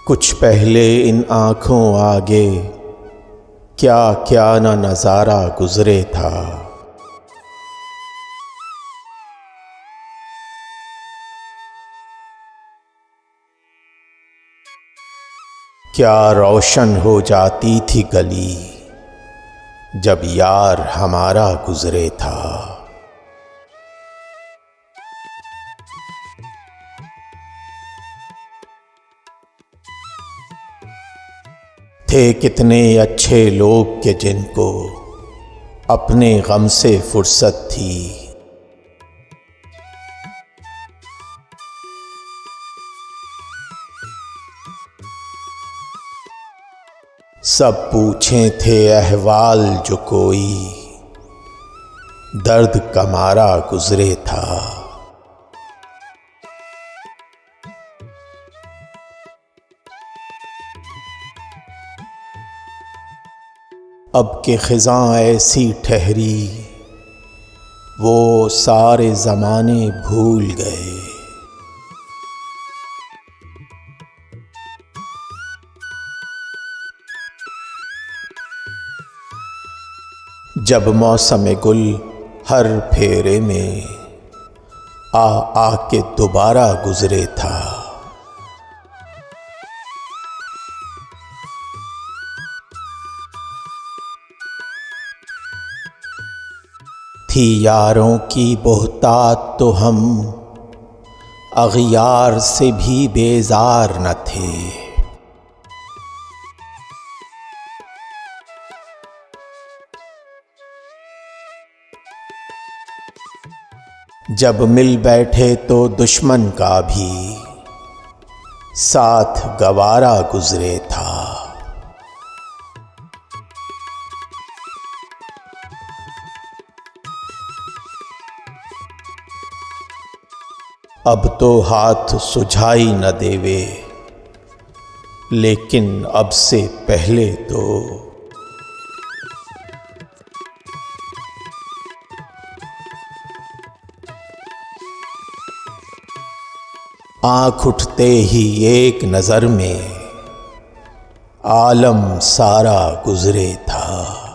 कुछ पहले इन आँखों आगे क्या क्या न नज़ारा गुज़रे था। क्या रोशन हो जाती थी गली जब यार हमारा गुज़रे था। थे कितने अच्छे लोग के जिनको अपने गम से फुर्सत थी। सब पूछे थे अहवाल जो कोई दर्द का मारा गुज़रे था। अब के ख़िज़ां ऐसी ठहरी वो सारे ज़माने भूल गए। जब मौसम गुल हर फेरे में आ के दोबारा गुज़रे था। थी यारों की बोहतात तो हम अग़ियार से भी बेजार न थे। जब मिल बैठे तो दुश्मन का भी साथ गवारा गुज़रे था। अब तो हाथ सुझाई न देवे लेकिन अब से पहले तो आँख उठते ही एक नज़र में आलम सारा गुज़रे था।